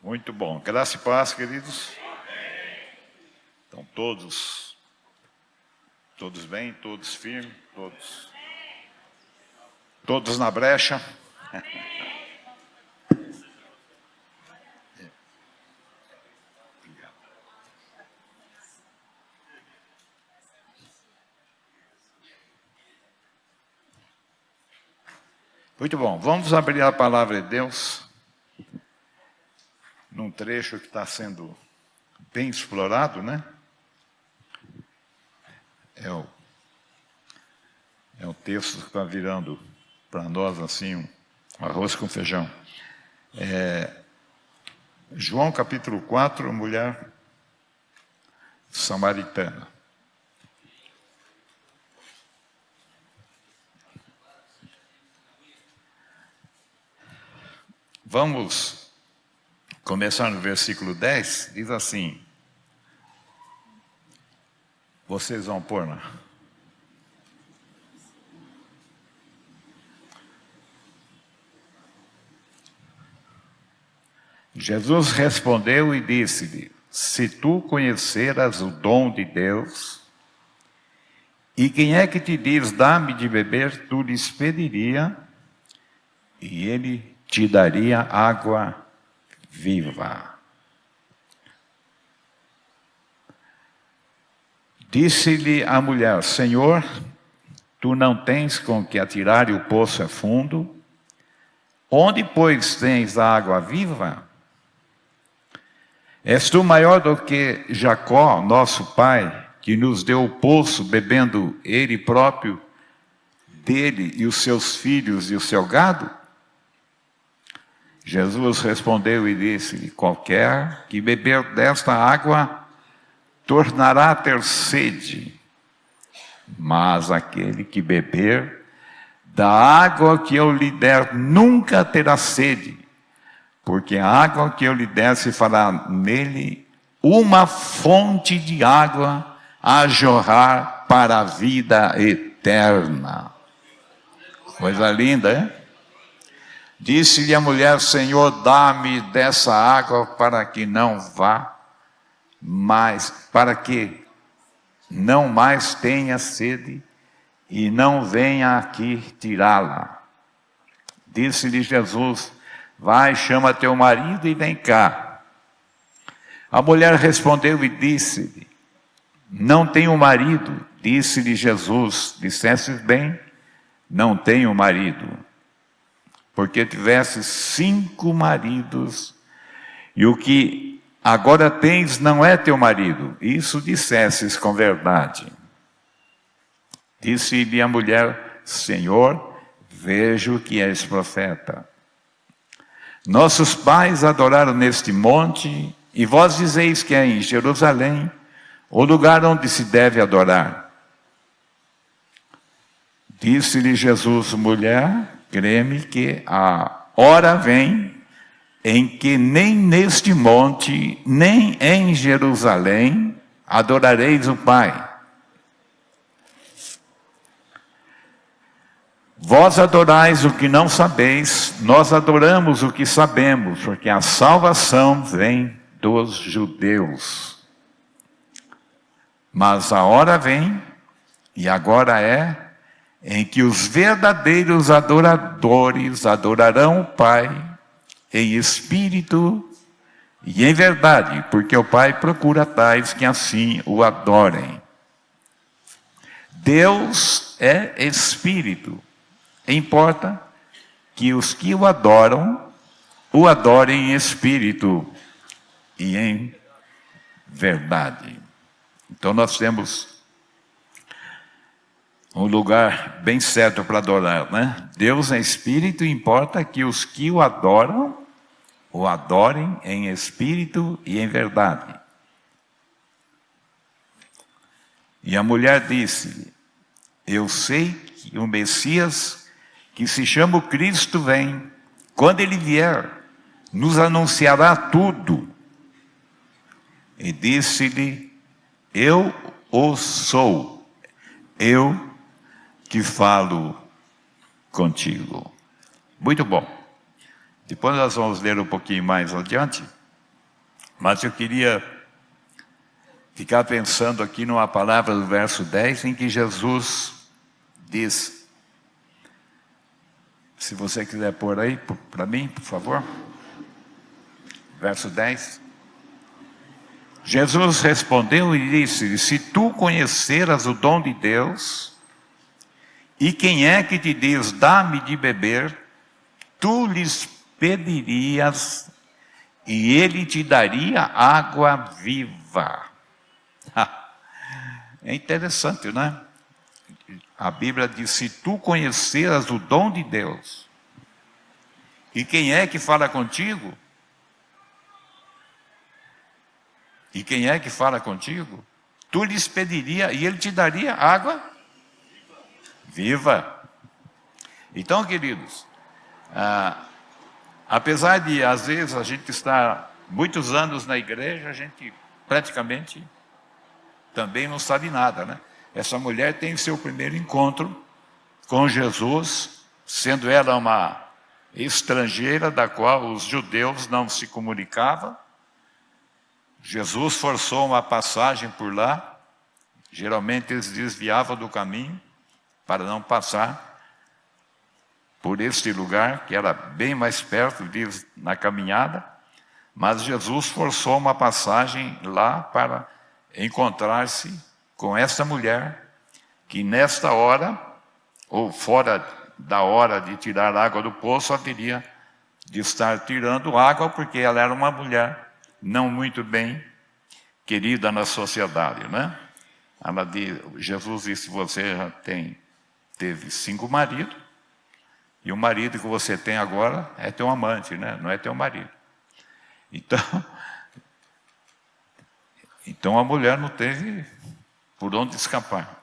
Muito bom. Graça e paz, queridos. Então, todos bem, todos firmes, todos na brecha. Muito bom. Vamos abrir a palavra de Deus num trecho que está sendo bem explorado, né? É um texto que está virando para nós assim um arroz com feijão. João capítulo 4, mulher samaritana. Vamos começar no versículo 10, diz assim. Vocês vão pôr, né? Jesus respondeu e disse-lhe: se tu conheceras o dom de Deus, e quem é que te diz, dá-me de beber, tu lhes pediria, e ele te daria água viva. Disse-lhe a mulher: Senhor, tu não tens com que atirar e o poço é fundo. Onde, pois, tens a água viva? És tu maior do que Jacó, nosso pai, que nos deu o poço, bebendo ele próprio dele e os seus filhos e o seu gado? Jesus respondeu e disse-lhe: qualquer que beber desta água tornará a ter sede, mas aquele que beber da água que eu lhe der nunca terá sede, porque a água que eu lhe der se fará nele uma fonte de água a jorrar para a vida eterna. Coisa linda, hein? Disse-lhe a mulher: Senhor, dá-me dessa água para que não mais tenha sede e não venha aqui tirá-la. Disse-lhe Jesus: vai, chama teu marido e vem cá. A mulher respondeu e disse-lhe: não tenho marido. Disse-lhe Jesus: dissestes bem, não tenho marido, porque tivesses 5 maridos, e o que agora tens não é teu marido. Isso dissesses com verdade. Disse-lhe a mulher: Senhor, vejo que és profeta. Nossos pais adoraram neste monte, e vós dizeis que é em Jerusalém o lugar onde se deve adorar. Disse-lhe Jesus: mulher, crê-me que a hora vem em que nem neste monte, nem em Jerusalém adorareis o Pai. Vós adorais o que não sabeis, nós adoramos o que sabemos, porque a salvação vem dos judeus. Mas a hora vem, e agora é, em que os verdadeiros adoradores adorarão o Pai em espírito e em verdade, porque o Pai procura tais que assim o adorem. Deus é espírito. Importa que os que o adorem em espírito e em verdade. Então nós temos um lugar bem certo para adorar, né? Deus é espírito e importa que os que o adorem em espírito e em verdade. E a mulher disse-lhe: eu sei que o Messias, que se chama o Cristo, vem. Quando ele vier, nos anunciará tudo. E disse-lhe: eu o sou, eu que falo contigo. Muito bom. Depois nós vamos ler um pouquinho mais adiante. Mas eu queria ficar pensando aqui numa palavra do verso 10, em que Jesus diz, se você quiser pôr aí para mim, por favor, verso 10. Jesus respondeu e disse: se tu conheceras o dom de Deus, e quem é que te diz, dá-me de beber, tu lhes pedirias, e ele te daria água viva. É interessante, né? A Bíblia diz, se tu conheceras o dom de Deus, e quem é que fala contigo? E quem é que fala contigo? Tu lhes pediria e ele te daria água viva. Então, queridos, apesar de às vezes a gente estar muitos anos na igreja, a gente praticamente também não sabe nada, né? Essa mulher tem o seu primeiro encontro com Jesus, sendo ela uma estrangeira da qual os judeus não se comunicavam. Jesus forçou uma passagem por lá, geralmente eles desviavam do caminho para não passar por este lugar, que era bem mais perto deles na caminhada, mas Jesus forçou uma passagem lá para encontrar-se com essa mulher, que nesta hora, ou fora da hora de tirar água do poço, haveria de estar tirando água, porque ela era uma mulher não muito bem querida na sociedade, né? Jesus disse, você já teve 5 maridos, e o marido que você tem agora é teu amante, né? Não é teu marido. Então a mulher não teve por onde escapar.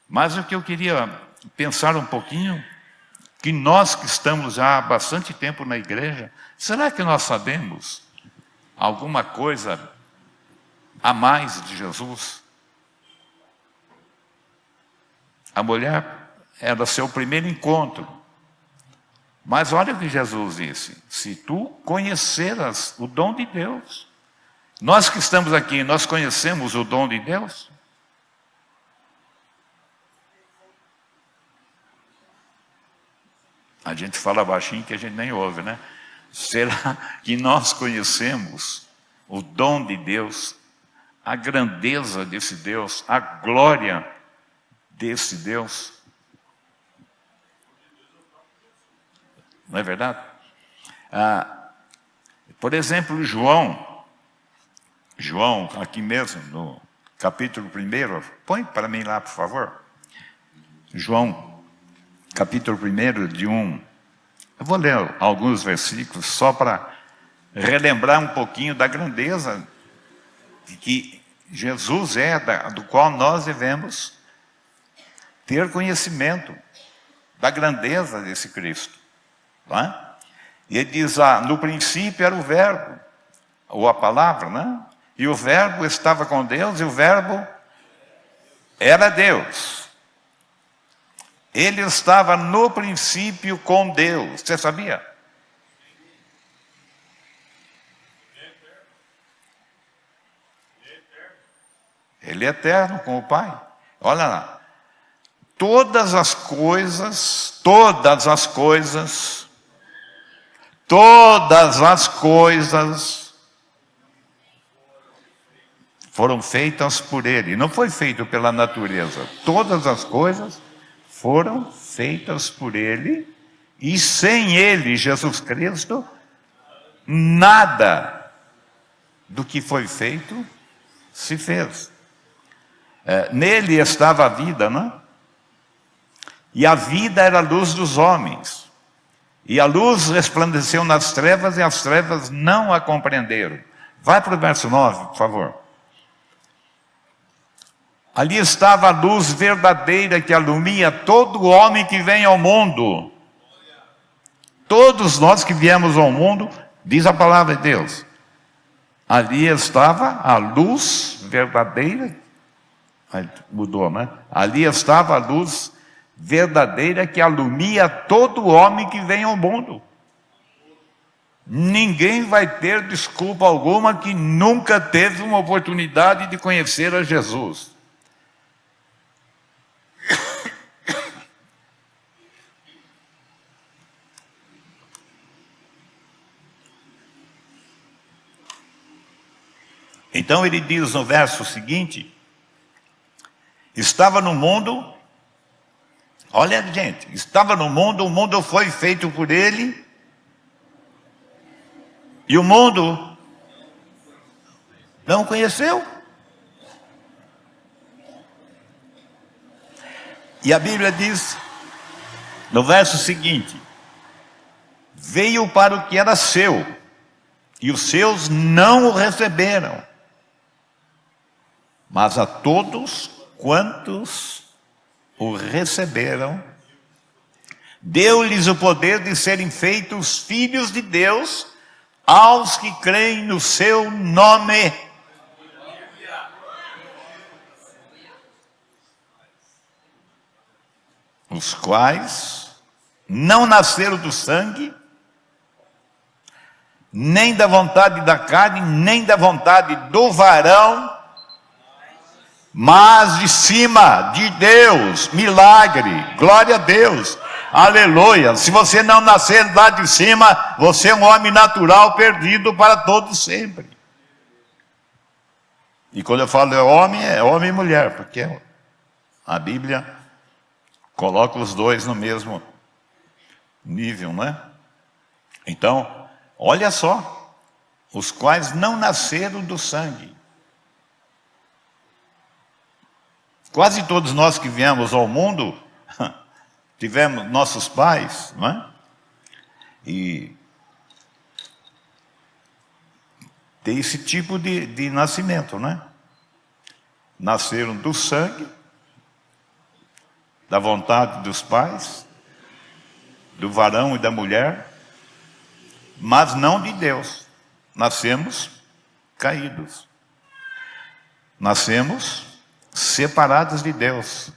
Mas o que eu queria pensar um pouquinho, que nós que estamos já há bastante tempo na igreja, será que nós sabemos alguma coisa a mais de Jesus? A mulher era seu primeiro encontro. Mas olha o que Jesus disse: se tu conheceras o dom de Deus. Nós que estamos aqui, nós conhecemos o dom de Deus? A gente fala baixinho que a gente nem ouve, né? Será que nós conhecemos o dom de Deus, a grandeza desse Deus, a glória desse Deus? Não é verdade? Por exemplo, João, aqui mesmo, no capítulo 1, põe para mim lá, por favor. João, capítulo 1, de 1. Eu vou ler alguns versículos só para relembrar um pouquinho da grandeza de que Jesus é, do qual nós devemos ter conhecimento da grandeza desse Cristo. Não é? E ele diz, no princípio era o verbo, ou a palavra, né? E o verbo estava com Deus, e o verbo era Deus. Ele estava no princípio com Deus. Você sabia? Ele é eterno com o Pai. Olha lá. Todas as coisas foram feitas por Ele. Não foi feito pela natureza. Todas as coisas foram feitas por Ele. E sem Ele, Jesus Cristo, nada do que foi feito se fez. Nele estava a vida, não é? E a vida era a luz dos homens. E a luz resplandeceu nas trevas, e as trevas não a compreenderam. Vai para o verso 9, por favor. Ali estava a luz verdadeira que alumia todo homem que vem ao mundo. Todos nós que viemos ao mundo, diz a palavra de Deus. Ali estava a luz verdadeira. Mudou, né? Ali estava a luz verdadeira que alumia todo homem que vem ao mundo. Ninguém vai ter desculpa alguma que nunca teve uma oportunidade de conhecer a Jesus. Então ele diz no verso seguinte: estava no mundo, olha gente, estava no mundo, o mundo foi feito por ele, e o mundo não o conheceu. E a Bíblia diz, no verso seguinte: veio para o que era seu, e os seus não o receberam. Mas a todos quantos o receberam, deu-lhes o poder de serem feitos filhos de Deus, aos que creem no seu nome. Os quais não nasceram do sangue, nem da vontade da carne, nem da vontade do varão, mas de cima, de Deus. Milagre, glória a Deus, aleluia. Se você não nascer lá de cima, você é um homem natural perdido para todo sempre. E quando eu falo é homem e mulher, porque a Bíblia coloca os dois no mesmo nível, né? Então, olha só, os quais não nasceram do sangue. Quase todos nós que viemos ao mundo, tivemos nossos pais, não é? E tem esse tipo de nascimento, né? Nasceram do sangue, da vontade dos pais, do varão e da mulher, mas não de Deus. Nascemos caídos. Nascemos separados de Deus.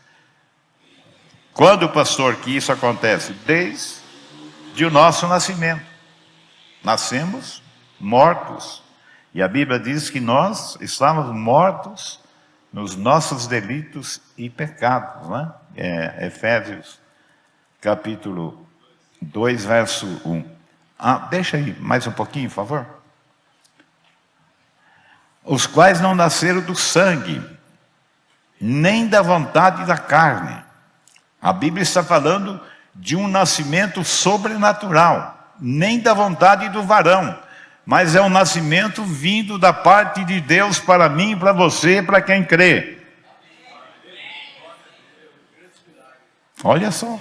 Quando, pastor, que isso acontece? Desde o nosso nascimento. Nascemos mortos. E a Bíblia diz que nós estávamos mortos nos nossos delitos e pecados, né? Efésios, capítulo 2, verso 1. Deixa aí mais um pouquinho, por favor. Os quais não nasceram do sangue, nem da vontade da carne. A Bíblia está falando de um nascimento sobrenatural, nem da vontade do varão, mas é um nascimento vindo da parte de Deus para mim e para você, para quem crê. Olha só.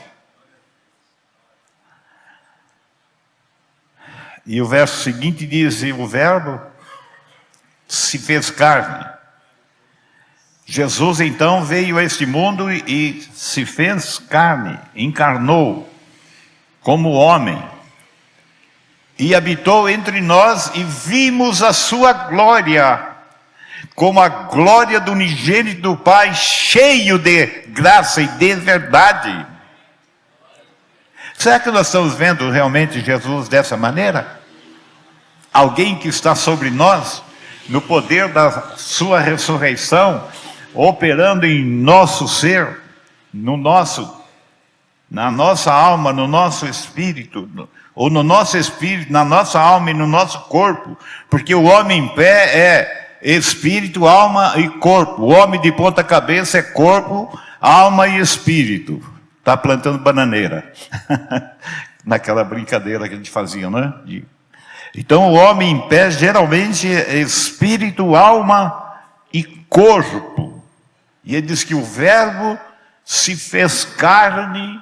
E o verso seguinte diz: e o verbo se fez carne. Jesus então veio a este mundo e se fez carne, encarnou como homem, e habitou entre nós, e vimos a sua glória, como a glória do unigênito do Pai, cheio de graça e de verdade. Será que nós estamos vendo realmente Jesus dessa maneira? Alguém que está sobre nós, no poder da sua ressurreição, operando em nosso ser, na nossa alma, no nosso espírito, ou no nosso espírito, na nossa alma e no nosso corpo, porque o homem em pé é espírito, alma e corpo. O homem de ponta cabeça é corpo, alma e espírito. Está plantando bananeira. Naquela brincadeira que a gente fazia, né? Então o homem em pé geralmente é espírito, alma e corpo. E ele diz que o verbo se fez carne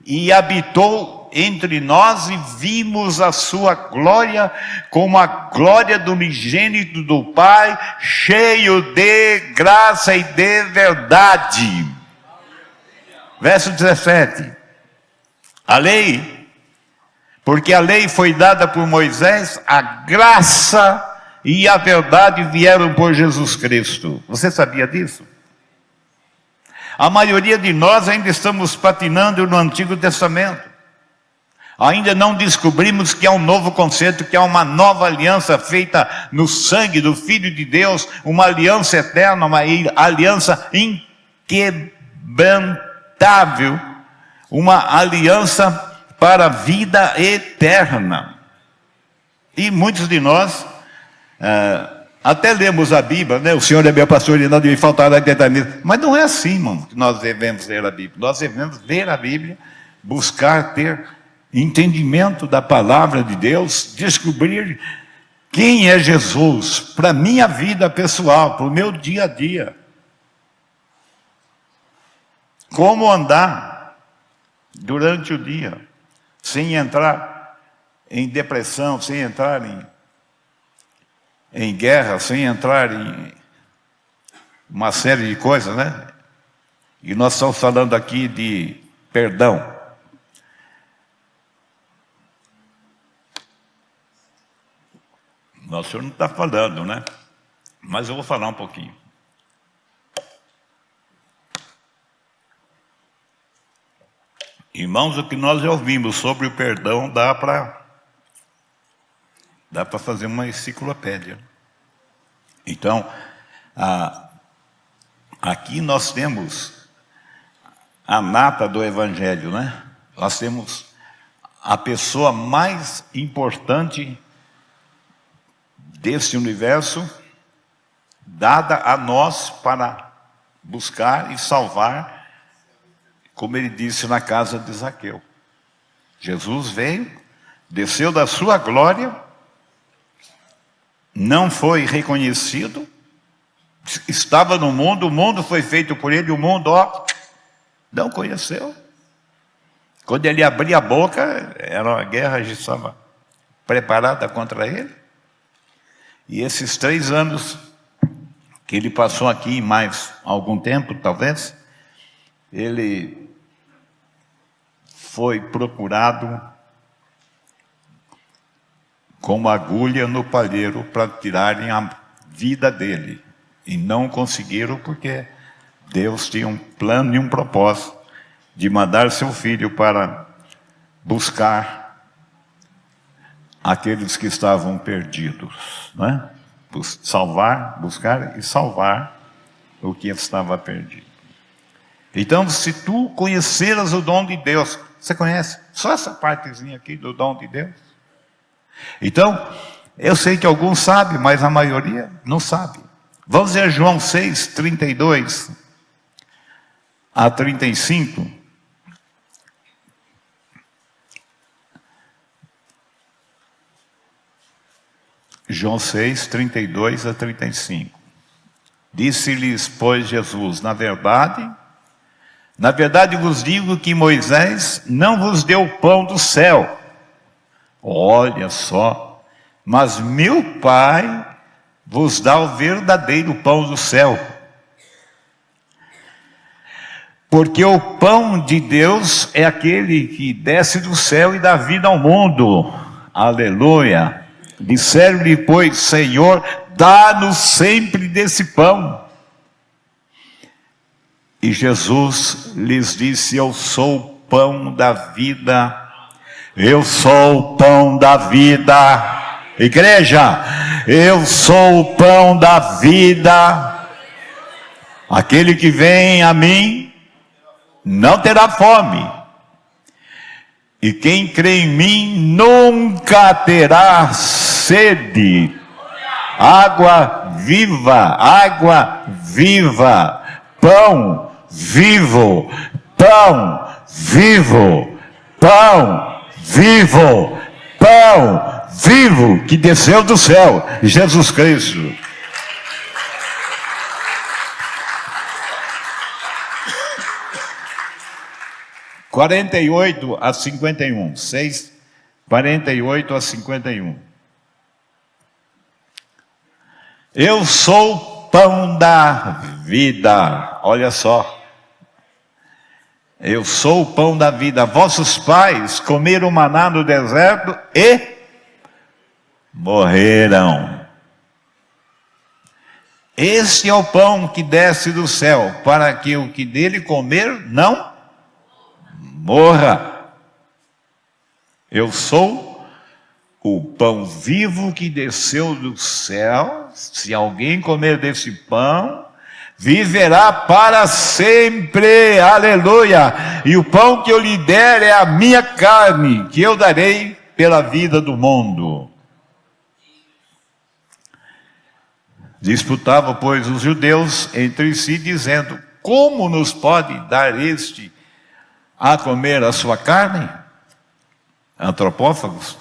e habitou entre nós, e vimos a sua glória como a glória do unigênito do Pai, cheio de graça e de verdade. Verso 17. A lei, porque a lei foi dada por Moisés, a graça e a verdade vieram por Jesus Cristo. Você sabia disso? A maioria de nós ainda estamos patinando no Antigo Testamento. Ainda não descobrimos que há um novo conceito, que há uma nova aliança feita no sangue do Filho de Deus, uma aliança eterna, uma aliança inquebrantável, uma aliança para a vida eterna. E muitos de nós até lemos a Bíblia, né? O Senhor é meu pastor e nada me faltará eternamente. Mas não é assim, irmão, que nós devemos ler a Bíblia. Nós devemos ler a Bíblia, buscar ter entendimento da palavra de Deus, descobrir quem é Jesus para a minha vida pessoal, para o meu dia a dia. Como andar durante o dia, sem entrar em depressão, sem entrar em guerra, sem entrar em uma série de coisas, né? E nós estamos falando aqui de perdão. O senhor não está falando, né? Mas eu vou falar um pouquinho. Irmãos, o que nós já ouvimos sobre o perdão dá para fazer uma enciclopédia. Então, aqui nós temos a nata do Evangelho, né? Nós temos a pessoa mais importante desse universo, dada a nós para buscar e salvar, como ele disse na casa de Zaqueu. Jesus veio, desceu da sua glória, não foi reconhecido, estava no mundo, o mundo foi feito por ele, o mundo, não conheceu. Quando ele abria a boca, era uma guerra que estava preparada contra ele. E esses 3 anos que ele passou aqui, mais algum tempo, talvez, ele foi procurado como agulha no palheiro para tirarem a vida dele. E não conseguiram porque Deus tinha um plano e um propósito de mandar seu filho para buscar aqueles que estavam perdidos, né? Buscar e salvar o que estava perdido. Então, se tu conheceras o dom de Deus, você conhece só essa partezinha aqui do dom de Deus? Então, eu sei que alguns sabem, mas a maioria não sabe. Vamos ver João 6, 32 a 35. João 6, 32 a 35. Disse-lhes, pois, Jesus, na verdade vos digo que Moisés não vos deu o pão do céu. Olha só, mas meu Pai vos dá o verdadeiro pão do céu. Porque o pão de Deus é aquele que desce do céu e dá vida ao mundo. Aleluia. Disseram-lhe, pois, Senhor, dá-nos sempre desse pão. E Jesus lhes disse, eu sou o pão da vida. Eu sou o pão da vida. Igreja, eu sou o pão da vida. Aquele que vem a mim não terá fome. E quem crê em mim nunca terá sede. Água viva, pão vivo, pão vivo, pão vivo, pão vivo que desceu do céu, Jesus Cristo. (48 a 51, 6, 48 a 51). Eu sou o pão da vida. Olha só. Eu sou o pão da vida. Vossos pais comeram maná no deserto e morreram. Este é o pão que desce do céu, para que o que dele comer não morra. Eu sou o pão vivo que desceu do céu. Se alguém comer desse pão, viverá para sempre. Aleluia! E o pão que eu lhe der é a minha carne, que eu darei pela vida do mundo. Disputavam, pois, os judeus entre si, dizendo: como nos pode dar este a comer a sua carne? Antropófagos.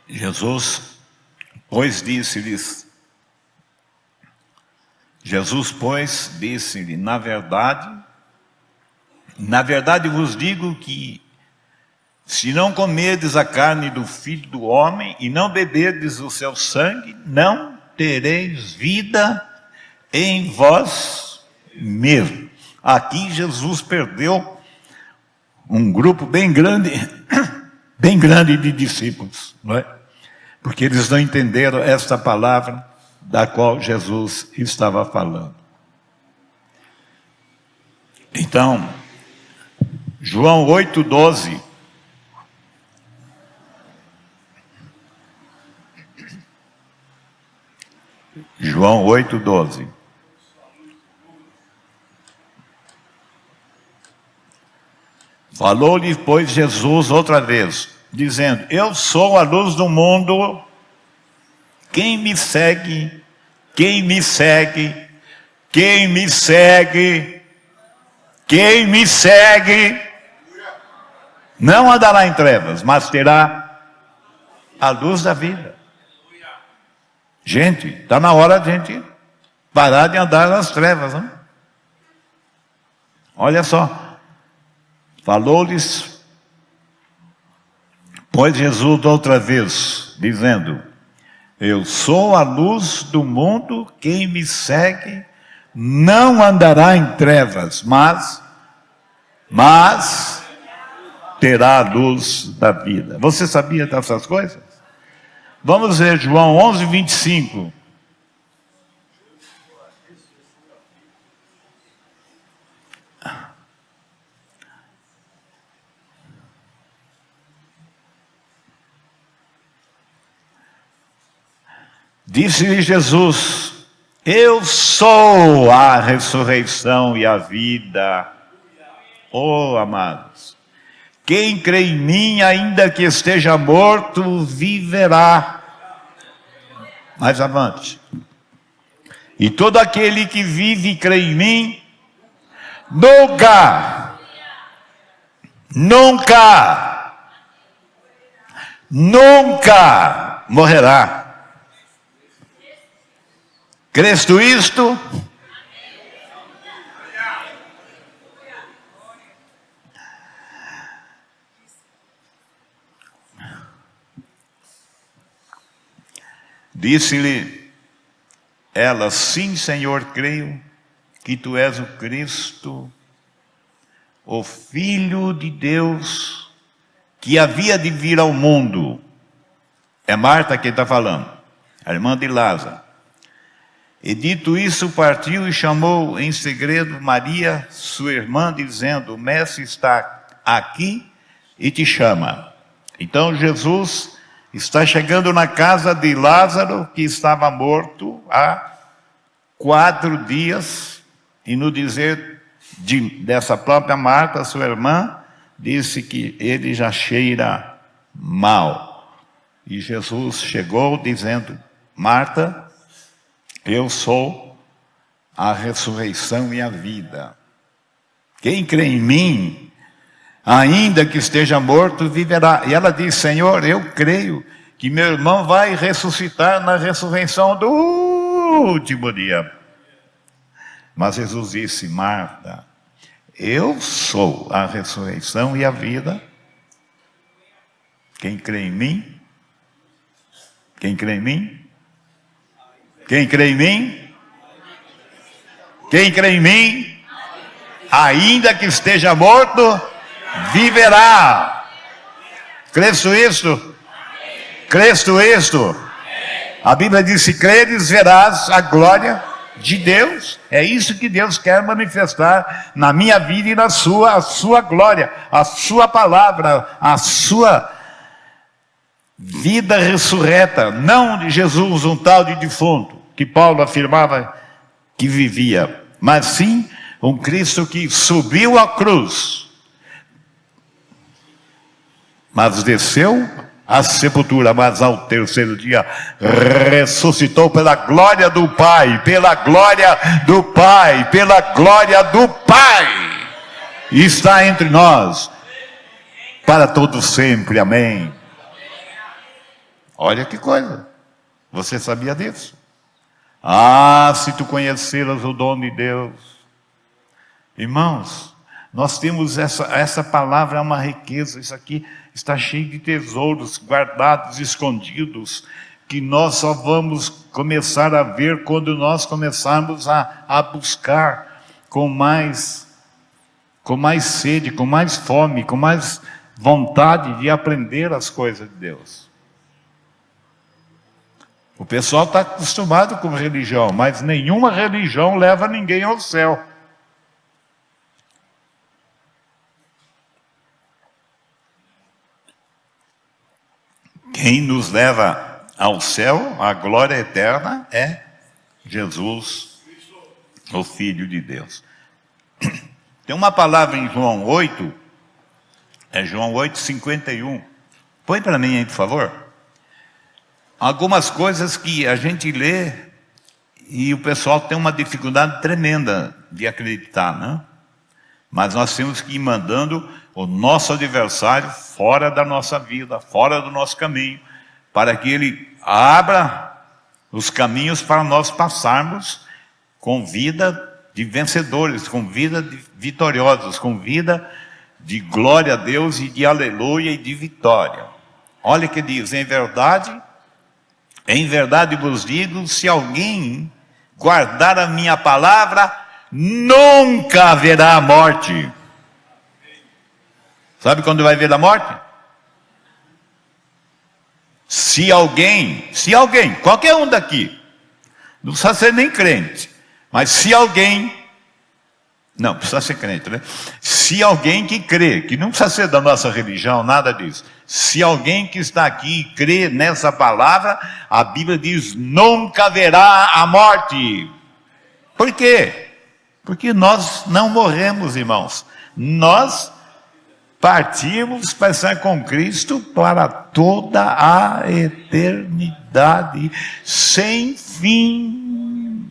Jesus, pois, disse-lhes, na verdade vos digo que, se não comerdes a carne do Filho do Homem e não beberdes o seu sangue, não tereis vida em vós mesmos. Aqui Jesus perdeu um grupo bem grande de discípulos, não é? Porque eles não entenderam esta palavra da qual Jesus estava falando. Então, João 8,12. João 8,12. Falou-lhe, pois, Jesus outra vez, dizendo: eu sou a luz do mundo. Quem me segue, não andará em trevas, mas terá a luz da vida. Gente, está na hora de a gente parar de andar nas trevas, não? Olha só, falou-lhes, pois, Jesus outra vez, dizendo: eu sou a luz do mundo, quem me segue não andará em trevas, mas terá a luz da vida. Você sabia dessas coisas? Vamos ver João 11:25. Disse-lhe Jesus: eu sou a ressurreição e a vida. Oh, amados, quem crê em mim, ainda que esteja morto, viverá. Mais avante. E todo aquele que vive e crê em mim, nunca morrerá. Crês tu isto? Disse-lhe ela: sim, Senhor, creio que tu és o Cristo, o Filho de Deus, que havia de vir ao mundo. É Marta quem está falando, a irmã de Lázaro. E dito isso, partiu e chamou em segredo Maria, sua irmã, dizendo: o mestre está aqui e te chama. Então Jesus está chegando na casa de Lázaro, que estava morto há 4 dias, e no dizer dessa própria Marta, sua irmã, disse que ele já cheira mal. E Jesus chegou dizendo: Marta, eu sou a ressurreição e a vida. Quem crê em mim, ainda que esteja morto, viverá. E ela diz: Senhor, eu creio que meu irmão vai ressuscitar na ressurreição do último dia. Mas Jesus disse: Marta, eu sou a ressurreição e a vida. Quem crê em mim? Quem crê em mim? Quem crê em mim? Quem crê em mim? Ainda que esteja morto, viverá. Crês tu isto? Crês tu isto? A Bíblia diz: se creres, verás a glória de Deus. É isso que Deus quer manifestar na minha vida e na sua, a sua glória, a sua palavra, a sua vida ressurreta, não de Jesus, um tal de defunto, que Paulo afirmava que vivia, mas sim um Cristo que subiu à cruz, mas desceu à sepultura, mas ao terceiro dia ressuscitou pela glória do Pai, pela glória do Pai, pela glória do Pai, e está entre nós para todo sempre, amém. Olha que coisa, você sabia disso? Ah, se tu conheceras o dom de Deus. Irmãos, nós temos essa palavra, é uma riqueza. Isso aqui está cheio de tesouros guardados, escondidos, que nós só vamos começar a ver quando nós começarmos a buscar com mais sede, com mais fome, com mais vontade de aprender as coisas de Deus. O pessoal está acostumado com religião, mas nenhuma religião leva ninguém ao céu. Quem nos leva ao céu, à glória eterna, é Jesus, o Filho de Deus. Tem uma palavra em João 8, é João 8, 51. Põe para mim aí, por favor. Algumas coisas que a gente lê e o pessoal tem uma dificuldade tremenda de acreditar, né? Mas nós temos que ir mandando o nosso adversário fora da nossa vida, fora do nosso caminho, para que ele abra os caminhos para nós passarmos com vida de vencedores, com vida de vitoriosos, com vida de glória a Deus e de aleluia e de vitória. Olha que diz: em verdade vos digo, se alguém guardar a minha palavra, nunca haverá morte. Sabe quando vai ver a morte? Se alguém, qualquer um daqui, não precisa ser nem crente, mas se alguém, não precisa ser crente, né? Se alguém que crê, que não precisa ser da nossa religião, nada disso. Se alguém que está aqui e crê nessa palavra, a Bíblia diz: nunca haverá a morte. Por quê? Porque nós não morremos, irmãos. Nós partimos para estar com Cristo para toda a eternidade, sem fim.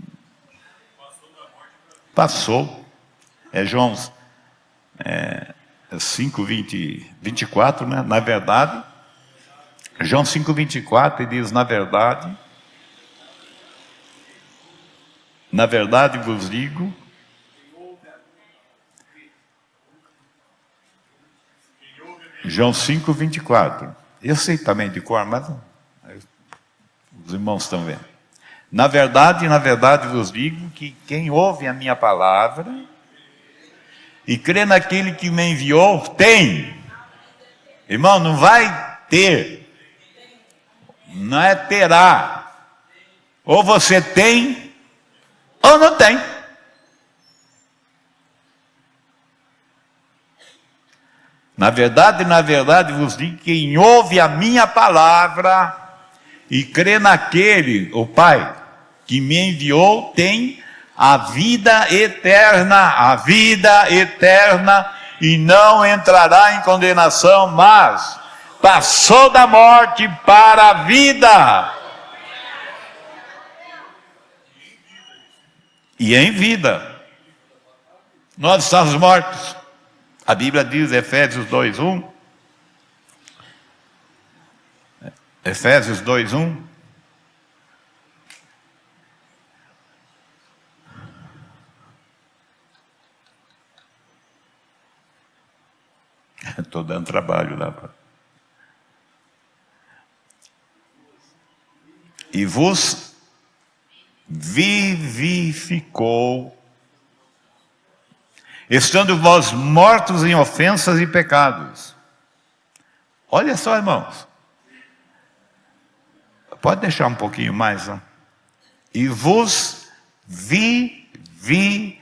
Passou. É João 5, 24, né? Na verdade, João 5, 24, ele diz: na verdade vos digo, João 5, 24. Eu sei também de cor, mas os irmãos estão vendo. Na verdade vos digo que quem ouve a minha palavra e crê naquele que me enviou, tem. Irmão, não vai ter. Não é terá. Ou você tem, ou não tem. Na verdade vos digo que quem ouve a minha palavra e crê naquele, o Pai, que me enviou, tem a vida eterna, e não entrará em condenação, mas passou da morte para a vida. E em vida. Nós estamos mortos. A Bíblia diz, Efésios 2:1. Efésios 2:1. Estou dando trabalho lá. E vos vivificou, estando vós mortos em ofensas e pecados. Olha só, irmãos. Pode deixar um pouquinho mais, ó. E vos vivificou.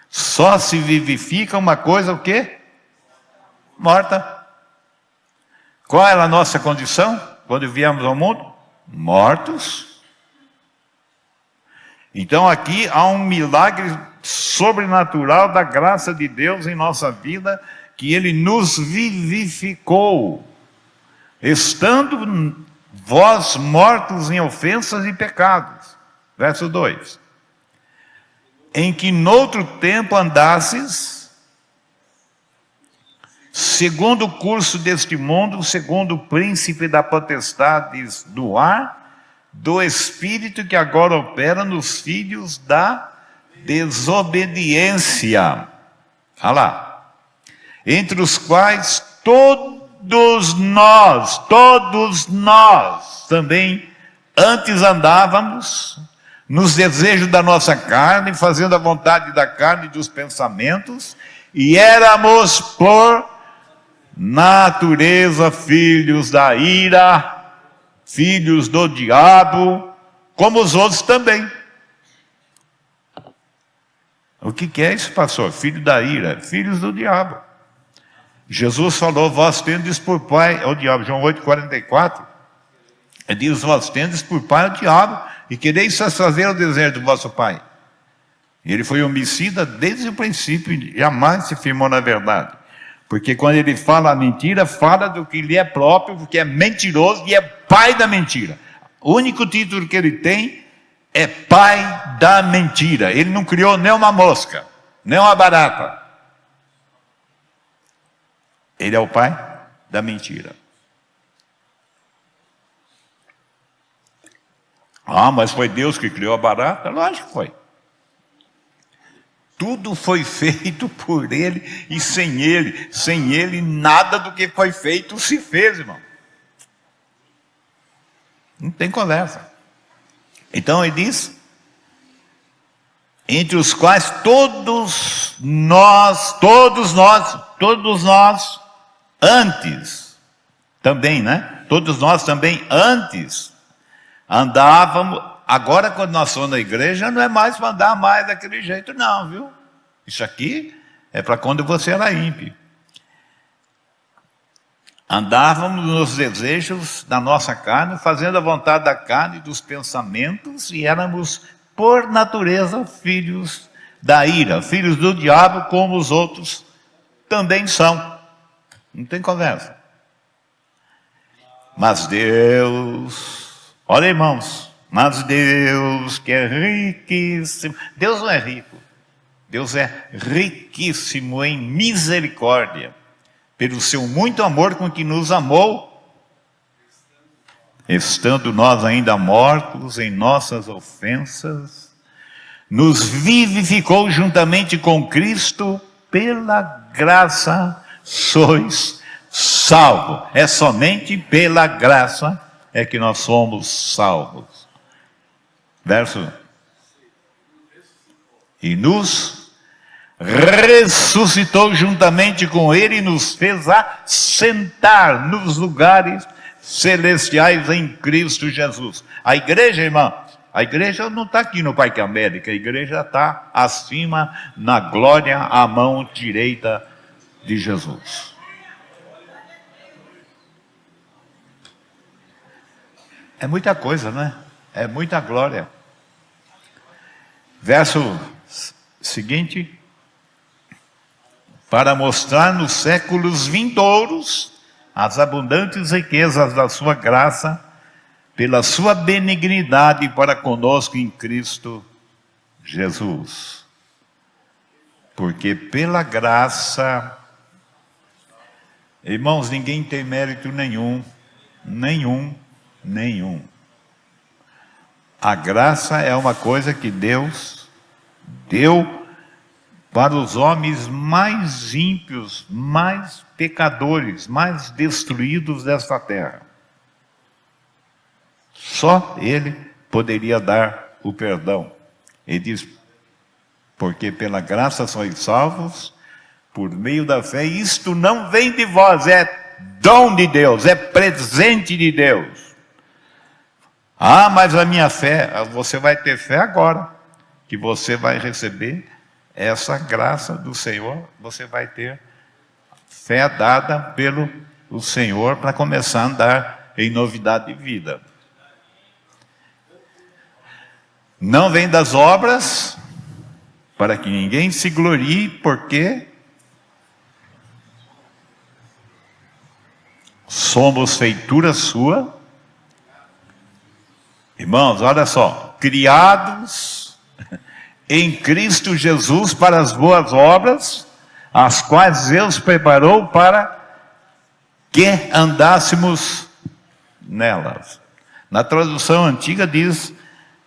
Só se vivifica uma coisa, o quê? Morta. Qual era a nossa condição quando viemos ao mundo? Mortos. Então aqui há um milagre sobrenatural da graça de Deus em nossa vida, que Ele nos vivificou, estando vós mortos em ofensas e pecados. Verso 2. Em que noutro tempo andasses, segundo o curso deste mundo, segundo o príncipe da potestade do ar, do espírito que agora opera nos filhos da desobediência. Olha lá. Entre os quais todos nós também antes andávamos nos desejos da nossa carne, fazendo a vontade da carne e dos pensamentos, e éramos por natureza filhos da ira, filhos do diabo, como os outros também. O que é isso, pastor? Filho da ira, filhos do diabo. Jesus falou, vós tendes por pai, o diabo, João 8,44, ele diz, vós tendes por pai o diabo, e quereis satisfazer o desejo do vosso pai. Ele foi homicida desde o princípio, jamais se firmou na verdade. Porque quando ele fala a mentira, fala do que lhe é próprio, porque é mentiroso e é pai da mentira. O único título que ele tem é pai da mentira. Ele não criou nem uma mosca, nem uma barata. Ele é o pai da mentira. Ah, mas foi Deus que criou a barata? Lógico que foi. Tudo foi feito por Ele e sem Ele. Sem Ele, nada do que foi feito se fez, irmão. Não tem conversa. Então ele diz, entre os quais todos nós, antes, também, né? Todos nós também antes andávamos. Agora, quando nós somos na igreja, não é mais para andar mais daquele jeito, não, viu? Isso aqui é para quando você era ímpio. Andávamos nos desejos da nossa carne, fazendo a vontade da carne e dos pensamentos, e éramos, por natureza, filhos da ira, filhos do diabo, como os outros também são. Não tem conversa. Mas Deus, olha, irmãos, mas Deus que é riquíssimo, Deus não é rico, Deus é riquíssimo em misericórdia, pelo seu muito amor com que nos amou, estando nós ainda mortos em nossas ofensas, nos vivificou juntamente com Cristo, pela graça sois salvos. É somente pela graça é que nós somos salvos. Verso. E nos ressuscitou juntamente com Ele e nos fez assentar nos lugares celestiais em Cristo Jesus. A igreja, irmã, a igreja não está aqui no Parque América, a igreja está acima, na glória, à mão direita de Jesus. É muita coisa, né? É muita glória. Verso seguinte. Para mostrar nos séculos vindouros as abundantes riquezas da sua graça, pela sua benignidade para conosco em Cristo Jesus. Porque pela graça, irmãos, ninguém tem mérito nenhum. A graça é uma coisa que Deus deu para os homens mais ímpios, mais pecadores, mais destruídos desta terra. Só Ele poderia dar o perdão. Ele diz, porque pela graça sois salvos, por meio da fé, isto não vem de vós, é dom de Deus, é presente de Deus. Ah, mas a minha fé, você vai ter fé agora, que você vai receber essa graça do Senhor, você vai ter fé dada pelo Senhor para começar a andar em novidade de vida. Não vem das obras, para que ninguém se glorie, porque somos feitura sua. Irmãos, olha só, criados em Cristo Jesus para as boas obras, as quais Deus preparou para que andássemos nelas. Na tradução antiga diz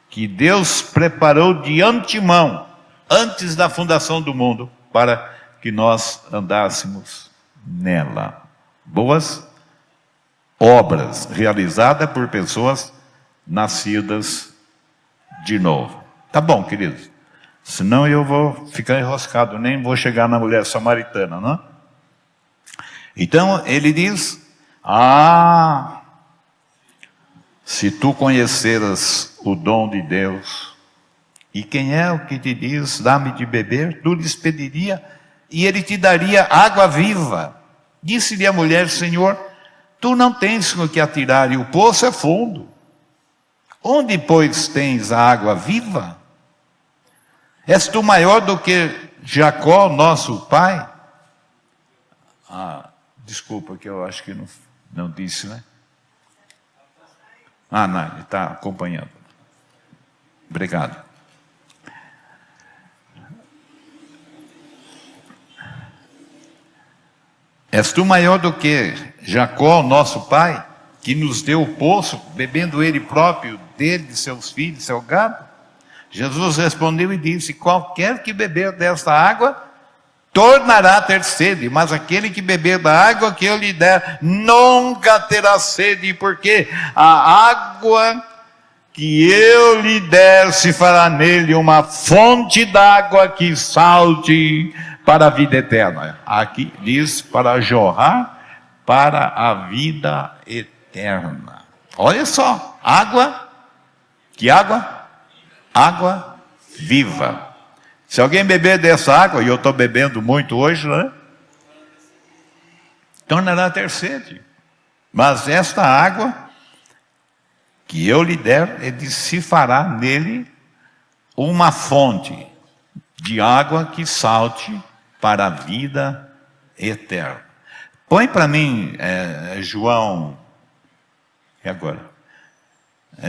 que Deus preparou de antemão, antes da fundação do mundo, para que nós andássemos nela. Boas obras realizadas por pessoas nascidas de novo. Tá bom, queridos? Senão eu vou ficar enroscado, nem vou chegar na mulher samaritana, não? Então ele diz: se tu conheceras o dom de Deus, e quem é o que te diz, dá-me de beber, tu lhes pediria, e ele te daria água viva. Disse-lhe a mulher: Senhor, tu não tens no que atirar, e o poço é fundo. Onde, pois, tens a água viva? És tu maior do que Jacó, nosso pai? Desculpa, que eu acho que não disse, né? Não, ele está acompanhando. Obrigado. És tu maior do que Jacó, nosso pai, que nos deu o poço, bebendo ele próprio, dele, de seus filhos, seu gado? Jesus respondeu e disse: qualquer que beber desta água, tornará a ter sede, mas aquele que beber da água que eu lhe der, nunca terá sede, porque a água que eu lhe der se fará nele uma fonte d'água que salte para a vida eterna. Aqui diz: para jorrar para a vida eterna. Olha só, água, que água? Água viva. Se alguém beber dessa água, e eu estou bebendo muito hoje, né? Tornará a ter sede. Mas esta água que eu lhe der, ele se fará nele uma fonte de água que salte para a vida eterna. Põe para mim João, e agora?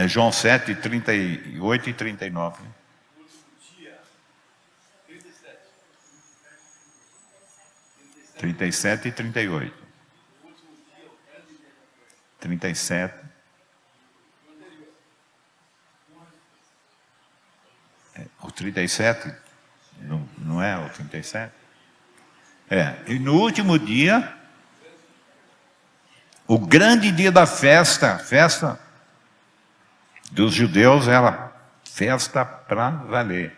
João 7, 38 e 39. 37 e 38. 37. O 37? Não é o 37? E no último dia, o grande dia da festa dos judeus, era festa para valer.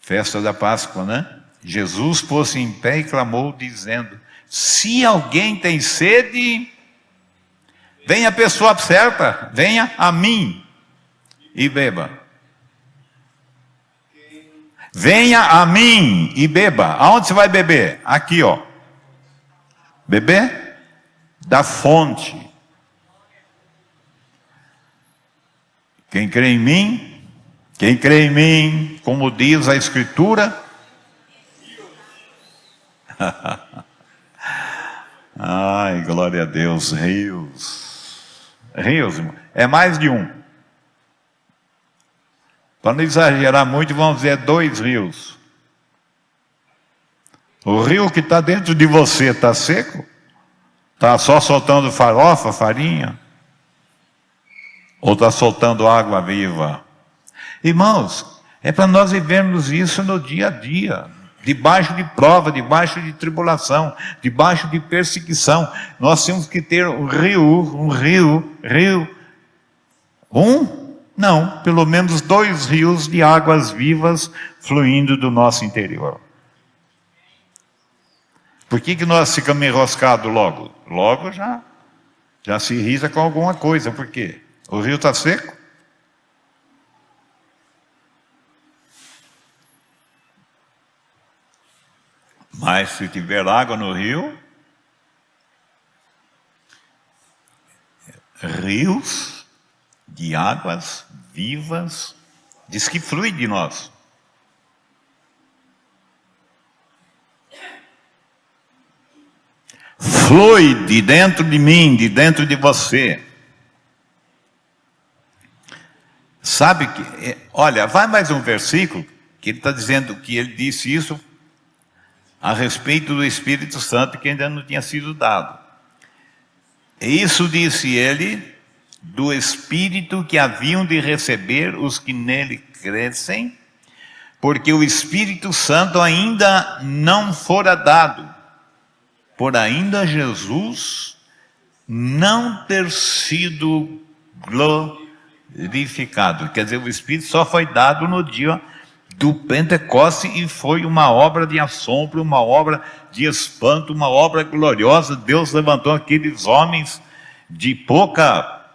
Festa da Páscoa, né? Jesus pôs-se em pé e clamou, dizendo: se alguém tem sede, venha a pessoa certa, venha a mim e beba. Venha a mim e beba. Aonde você vai beber? Aqui, ó. Beber da fonte. Quem crê em mim, como diz a Escritura, ai, glória a Deus, rios, irmão, é mais de um. Para não exagerar muito, vamos dizer 2 rios. O rio que está dentro de você está seco? Está só soltando farofa, farinha? Ou está soltando água viva? Irmãos, é para nós vivermos isso no dia a dia, debaixo de prova, debaixo de tribulação, debaixo de perseguição. Nós temos que ter um rio, não, pelo menos 2 rios de águas vivas fluindo do nosso interior. Por que nós ficamos enroscados logo? Logo já se irrita com alguma coisa. Por quê? O rio está seco? Mas se tiver água no rio, rios de águas vivas, diz que flui de nós. Flui de dentro de mim, de dentro de você. Sabe que, olha, vai mais um versículo, que ele está dizendo que ele disse isso a respeito do Espírito Santo, que ainda não tinha sido dado. Isso disse ele, do Espírito que haviam de receber os que nele crescem, porque o Espírito Santo ainda não fora dado, por ainda Jesus não ter sido glorificado. Quer dizer, o Espírito só foi dado no dia do Pentecoste e foi uma obra de assombro, uma obra de espanto, uma obra gloriosa. Deus levantou aqueles homens de pouca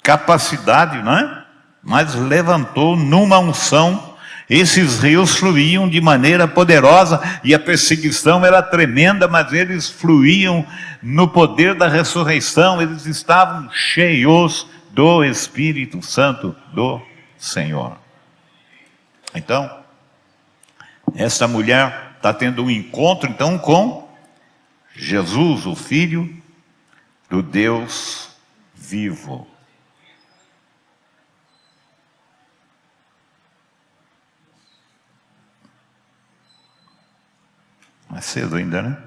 capacidade, não é? Mas levantou numa unção. Esses rios fluíam de maneira poderosa e a perseguição era tremenda, mas eles fluíam no poder da ressurreição. Eles estavam cheios do Espírito Santo do Senhor. Então, essa mulher está tendo um encontro então com Jesus, o Filho do Deus vivo. É cedo ainda, né?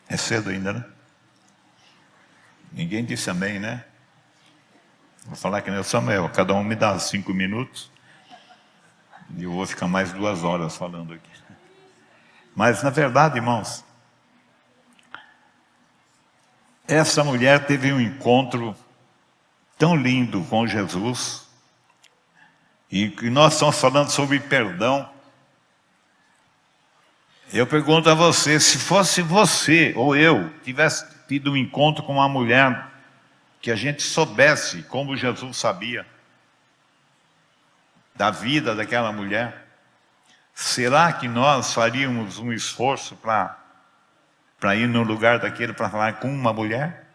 É cedo ainda, né? Ninguém disse amém, né? Vou falar que nem o Samuel, cada um me dá 5 minutos e eu vou ficar mais 2 horas falando aqui. Mas na verdade, irmãos, essa mulher teve um encontro tão lindo com Jesus, e nós estamos falando sobre perdão. Eu pergunto a você, se fosse você ou eu tivesse tido um encontro com uma mulher, que a gente soubesse como Jesus sabia da vida daquela mulher, será que nós faríamos um esforço para ir no lugar daquele para falar com uma mulher?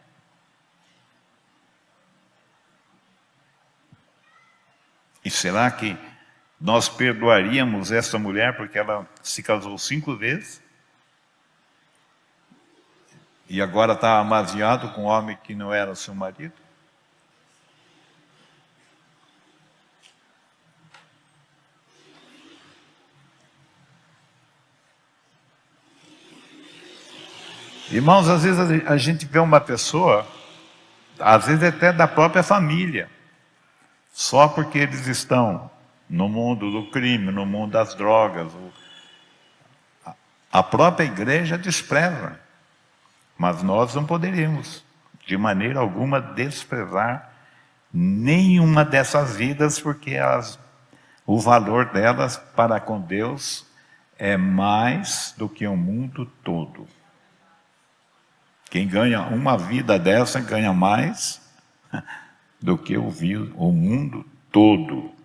E será que nós perdoaríamos essa mulher porque ela se casou 5 vezes? E agora está amaziado com um homem que não era seu marido? Irmãos, às vezes a gente vê uma pessoa, às vezes até da própria família, só porque eles estão no mundo do crime, no mundo das drogas, a própria igreja despreza. Mas nós não poderíamos, de maneira alguma, desprezar nenhuma dessas vidas, porque o valor delas para com Deus é mais do que o mundo todo. Quem ganha uma vida dessa ganha mais do que o mundo todo.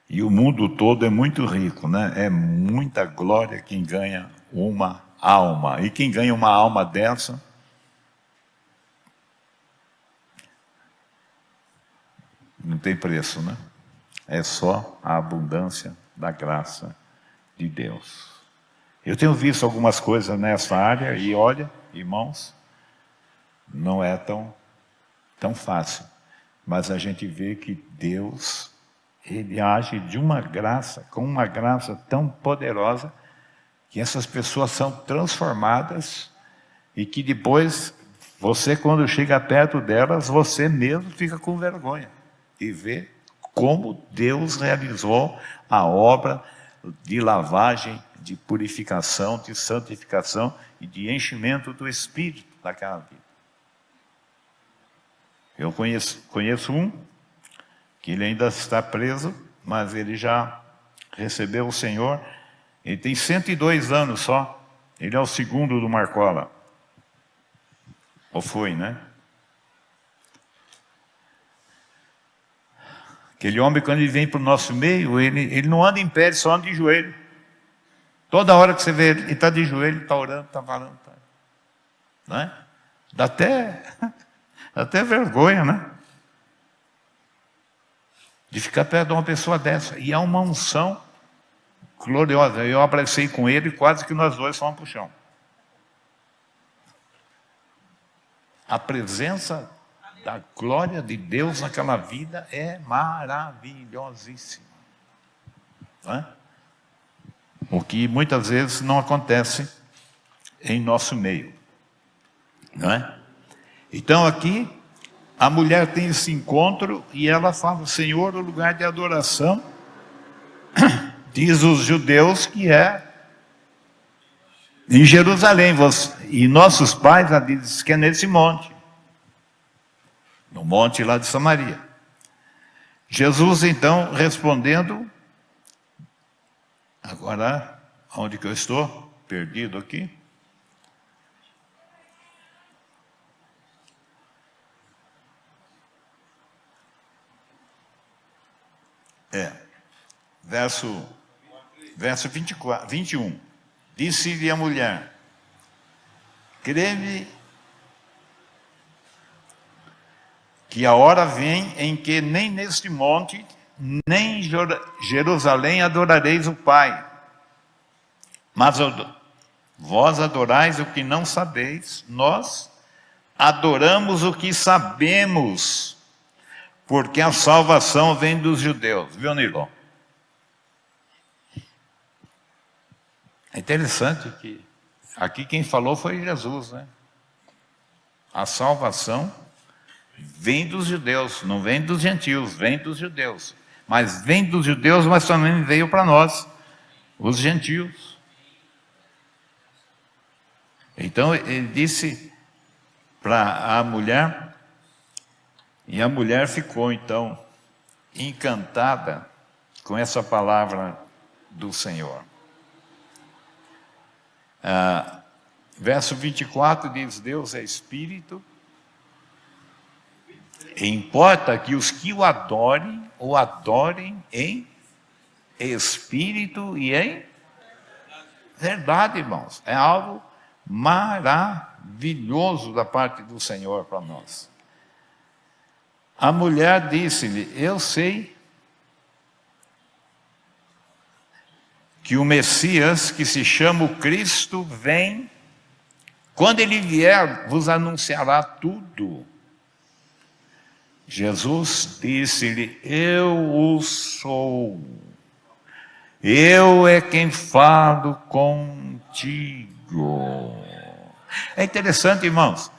E o mundo todo é muito rico, né? É muita glória quem ganha uma alma. E quem ganha uma alma dessa, não tem preço, né? É só a abundância da graça de Deus. Eu tenho visto algumas coisas nessa área e olha, irmãos, não é tão fácil. Mas a gente vê que Deus, Ele age de uma graça, com uma graça tão poderosa, que essas pessoas são transformadas e que depois, você quando chega perto delas, você mesmo fica com vergonha e vê como Deus realizou a obra de lavagem, de purificação, de santificação e de enchimento do Espírito daquela vida. Eu conheço um que ele ainda está preso, mas ele já recebeu o Senhor Ele tem 102 anos só. Ele é o segundo do Marcola. Ou foi, né? Aquele homem, quando ele vem para o nosso meio, ele não anda em pé, ele só anda de joelho. Toda hora que você vê ele está de joelho, está orando, está falando. Tá. Não é? Dá até vergonha, né? De ficar perto de uma pessoa dessa. E há uma unção gloriosa. Eu abracei com ele e quase que nós dois fomos para o chão. A presença da glória de Deus naquela vida é maravilhosíssima. Não é? O que muitas vezes não acontece em nosso meio. Não é? Então aqui, a mulher tem esse encontro e ela fala: Senhor, o lugar de adoração, diz os judeus que é em Jerusalém. E nossos pais dizem que é nesse monte. No monte lá de Samaria. Jesus então respondendo, agora, onde que eu estou? Perdido aqui. Verso 21. Disse-lhe a mulher: crê-me que a hora vem em que nem neste monte, nem em Jerusalém adorareis o Pai. Mas vós adorais o que não sabeis, nós adoramos o que sabemos, porque a salvação vem dos judeus. Viu, Nilon? É interessante que aqui quem falou foi Jesus, né? A salvação vem dos judeus, não vem dos gentios, vem dos judeus. Mas vem dos judeus, mas também veio para nós, os gentios. Então ele disse para a mulher, e a mulher ficou então encantada com essa palavra do Senhor. Verso 24 diz: Deus é Espírito, e importa que os que o adorem em Espírito e em verdade, irmãos. É algo maravilhoso da parte do Senhor para nós. A mulher disse-lhe: eu sei que o Messias, que se chama o Cristo, vem. Quando ele vier, vos anunciará tudo. Jesus disse-lhe: eu o sou. Eu é quem falo contigo. É interessante, irmãos.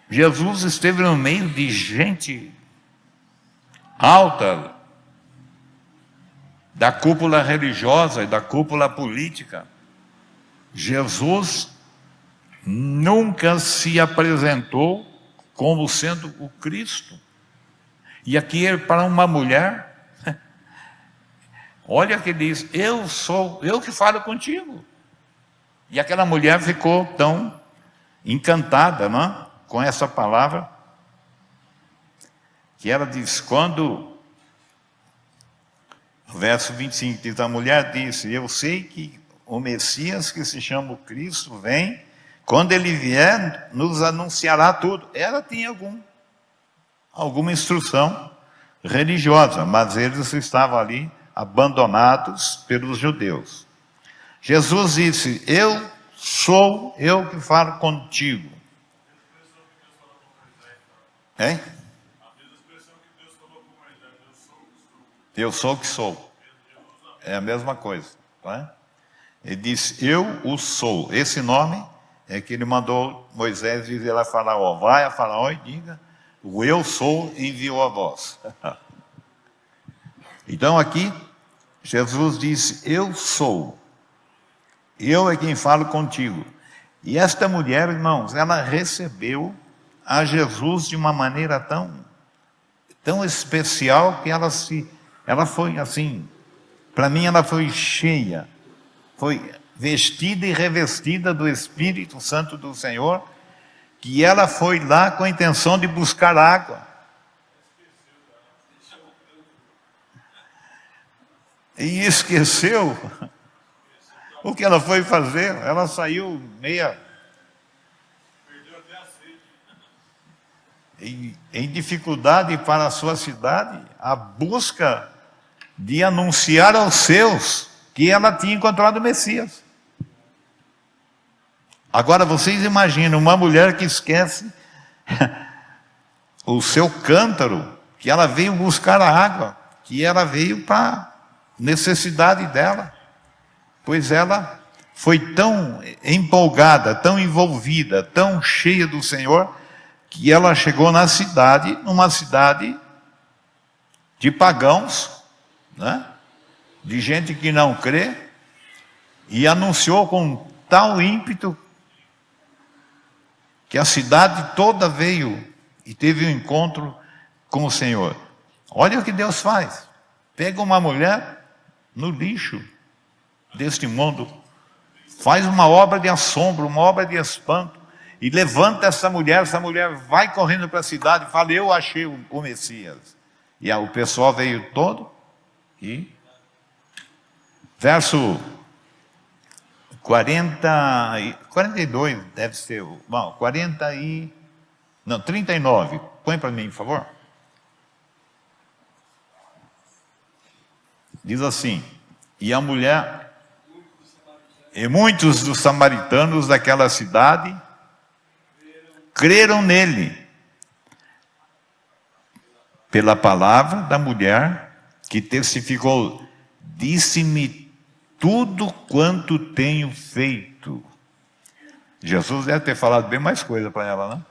Jesus esteve no meio de gente alta, da cúpula religiosa e da cúpula política. Jesus nunca se apresentou como sendo o Cristo. E aqui para uma mulher, olha que diz: eu sou, eu que falo contigo. E aquela mulher ficou tão encantada, não é? Com essa palavra, que ela diz, quando, o verso 25 diz, a mulher disse: eu sei que o Messias, que se chama o Cristo, vem, quando ele vier, nos anunciará tudo. Ela tinha alguma instrução religiosa, mas eles estavam ali abandonados pelos judeus. Jesus disse: eu sou, eu que falo contigo. Hein? Eu sou o que sou. É a mesma coisa. Tá? Ele disse: eu o sou. Esse nome é que ele mandou Moisés dizer lá a Faraó: vai a Faraó e diga: o eu sou enviou a vós. Então aqui, Jesus disse: eu sou. Eu é quem falo contigo. E esta mulher, irmãos, ela recebeu a Jesus de uma maneira tão especial que ela foi assim, para mim ela foi cheia foi vestida e revestida do Espírito Santo do Senhor, que ela foi lá com a intenção de buscar água. E esqueceu o que ela foi fazer. Ela saiu meia em dificuldade para a sua cidade, a busca de anunciar aos seus que ela tinha encontrado o Messias. Agora vocês imaginam uma mulher que esquece o seu cântaro, que ela veio buscar a água, que ela veio para a necessidade dela, pois ela foi tão empolgada, tão envolvida, tão cheia do Senhor, que ela chegou na cidade, numa cidade de pagãos, né? De gente que não crê, e anunciou com tal ímpeto que a cidade toda veio e teve um encontro com o Senhor. Olha o que Deus faz. Pega uma mulher no lixo deste mundo, faz uma obra de assombro, uma obra de espanto, e levanta essa mulher vai correndo para a cidade e fala: eu achei o Messias. E o pessoal veio todo, e verso 42 deve ser, bom, 39, põe para mim, por favor. Diz assim: e a mulher, e muitos dos samaritanos daquela cidade creram nele, pela palavra da mulher que testificou: disse-me tudo quanto tenho feito. Jesus deve ter falado bem mais coisa para ela, né?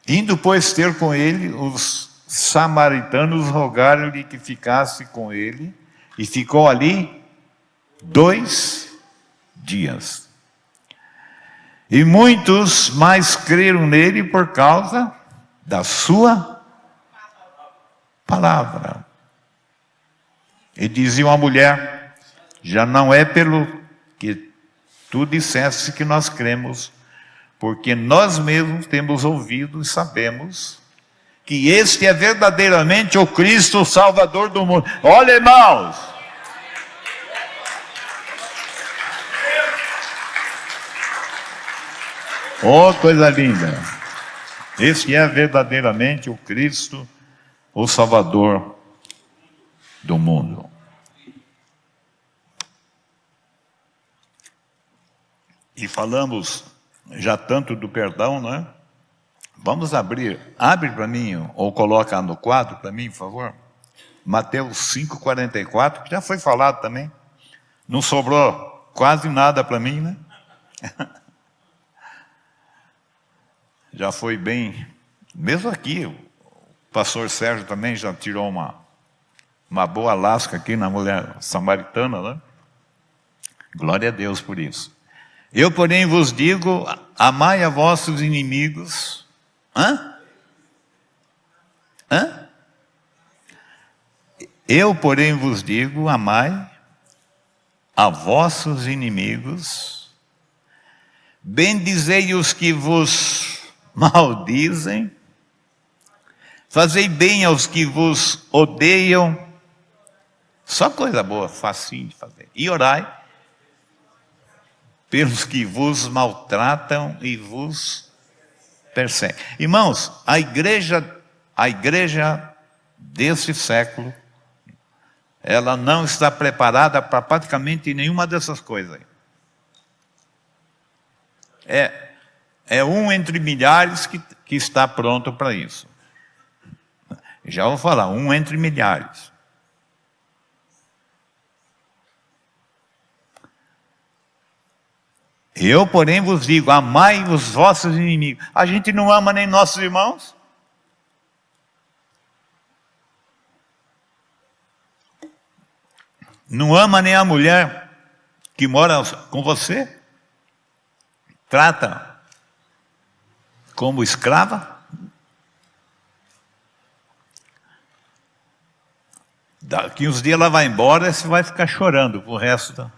Indo, pois, ter com ele, os samaritanos rogaram-lhe que ficasse com ele, e ficou ali 2 dias. E muitos mais creram nele por causa da sua palavra. E dizia a mulher: já não é pelo que tu disseste que nós cremos, porque nós mesmos temos ouvido e sabemos que este é verdadeiramente o Cristo, o Salvador do mundo. Olha, irmãos, oh, coisa linda! Este é verdadeiramente o Cristo, o Salvador do mundo. E falamos já tanto do perdão, né? Vamos abre para mim, ou coloca no quadro para mim, por favor. Mateus 5,44, que já foi falado também. Não sobrou quase nada para mim, né? Já foi bem, mesmo aqui, o pastor Sérgio também já tirou uma boa lasca aqui na mulher samaritana, né? Glória a Deus por isso. Eu, porém, vos digo: amai a vossos inimigos. Eu, porém, vos digo: amai a vossos inimigos, bendizei os que vos maldizem, fazei bem aos que vos odeiam. Só coisa boa, facinho de fazer. E orai pelos que vos maltratam e vos perseguem. Irmãos, a igreja desse século, ela não está preparada para praticamente nenhuma dessas coisas. É um entre milhares que está pronto para isso. Já vou falar, um entre milhares. Eu, porém, vos digo: amai os vossos inimigos. A gente não ama nem nossos irmãos? Não ama nem a mulher que mora com você? Trata como escrava? Daqui uns dias ela vai embora e você vai ficar chorando pro resto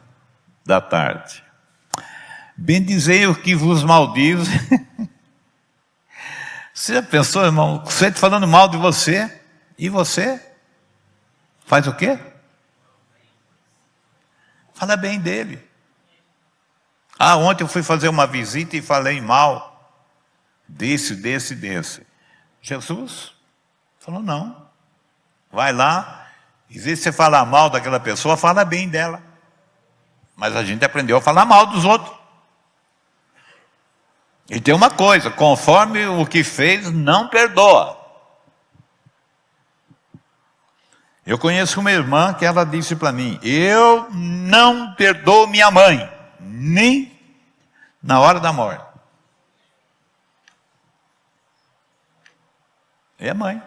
da tarde. Bendizei o que vos maldiz. Você já pensou, irmão? Você está falando mal de você, e você faz o quê? Fala bem dele. Ontem eu fui fazer uma visita e falei mal desse. Jesus falou, não. Vai lá, e se você falar mal daquela pessoa, fala bem dela. Mas a gente aprendeu a falar mal dos outros. E tem uma coisa, conforme o que fez, não perdoa. Eu conheço uma irmã que ela disse para mim, eu não perdoo minha mãe, nem na hora da morte. É a mãe.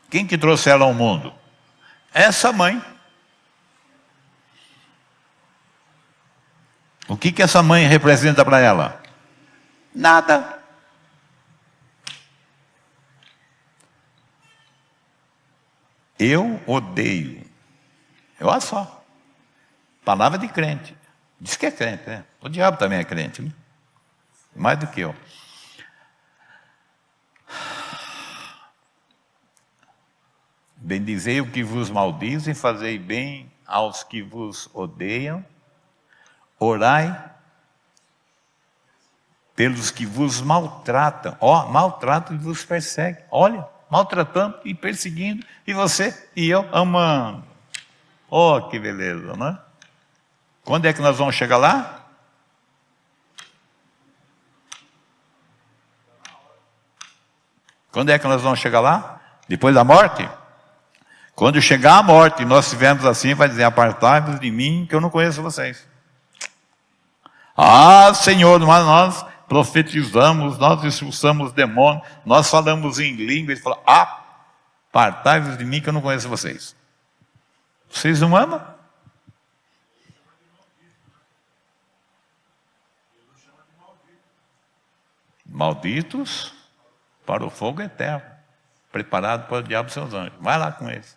Quem que trouxe ela ao mundo? Essa mãe. O que essa mãe representa para ela? Nada. Eu odeio. Olha só. Palavra de crente. Diz que é crente, né? O diabo também é crente, né? Mais do que eu. Bendizei o que vos maldizem, fazei bem aos que vos odeiam. Orai pelos que vos maltratam. Maltratam e vos perseguem. Olha, maltratando e perseguindo. E você e eu amando. Que beleza, não é? Quando é que nós vamos chegar lá? Quando é que nós vamos chegar lá? Depois da morte? Quando chegar a morte e nós estivermos assim, vai dizer, apartai-vos de mim, que eu não conheço vocês. Senhor, mas nós profetizamos, nós expulsamos demônios, nós falamos em língua, ele falou, apartai-vos de mim que eu não conheço vocês. Vocês não amam? Malditos para o fogo eterno, preparado para o diabo e seus anjos. Vai lá com eles.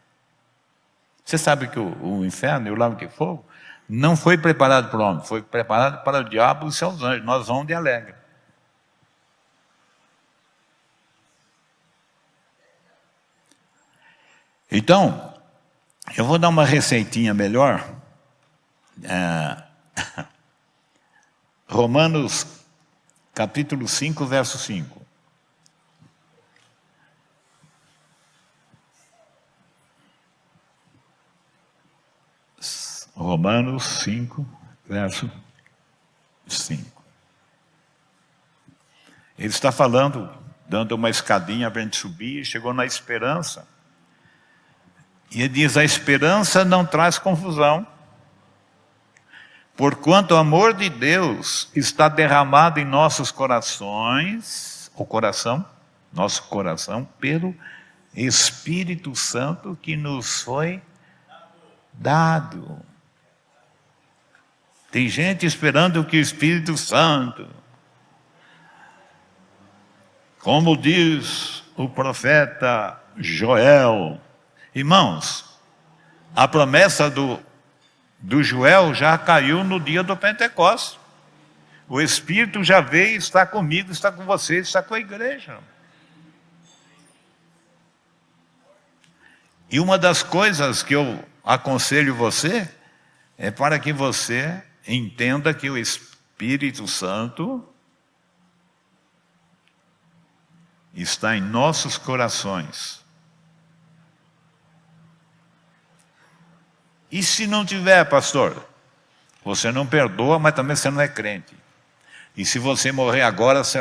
Você sabe que o inferno e o lago de fogo não foi preparado para o homem, foi preparado para o diabo e seus anjos. Nós vamos de alegre. Então, eu vou dar uma receitinha melhor. Romanos, capítulo 5, verso 5. Romanos 5, verso 5. Ele está falando, dando uma escadinha para a gente subir, e chegou na esperança. E ele diz, a esperança não traz confusão, porquanto o amor de Deus está derramado em nossos corações, nosso coração, pelo Espírito Santo que nos foi dado. Tem gente esperando que o Espírito Santo, como diz o profeta Joel, irmãos, a promessa do Joel já caiu no dia do Pentecostes. O Espírito já veio, está comigo, está com você, está com a igreja. E uma das coisas que eu aconselho você é para que você entenda que o Espírito Santo está em nossos corações. E se não tiver, pastor? Você não perdoa, mas também você não é crente. E se você morrer agora, você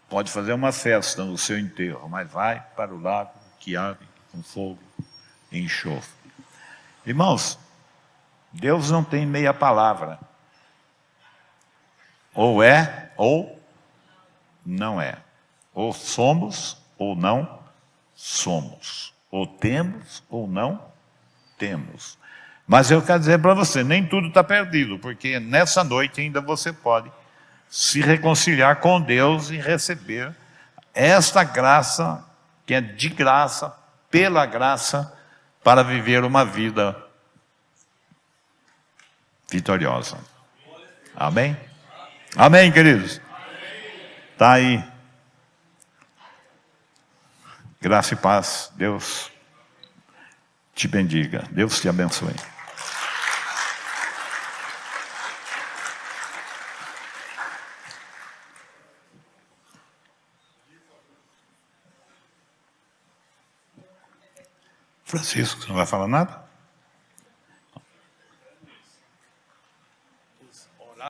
pode fazer uma festa no seu enterro, mas vai para o lago que arde com fogo e enxofre. Irmãos, Deus não tem meia palavra. Ou é, ou não é. Ou somos, ou não somos. Ou temos, ou não temos. Mas eu quero dizer para você, nem tudo está perdido, porque nessa noite ainda você pode se reconciliar com Deus e receber esta graça, que é de graça, pela graça, para viver uma vida vitoriosa. Amém? Amém, queridos? Está aí. Graça e paz. Deus te bendiga. Deus te abençoe. Francisco, você não vai falar nada?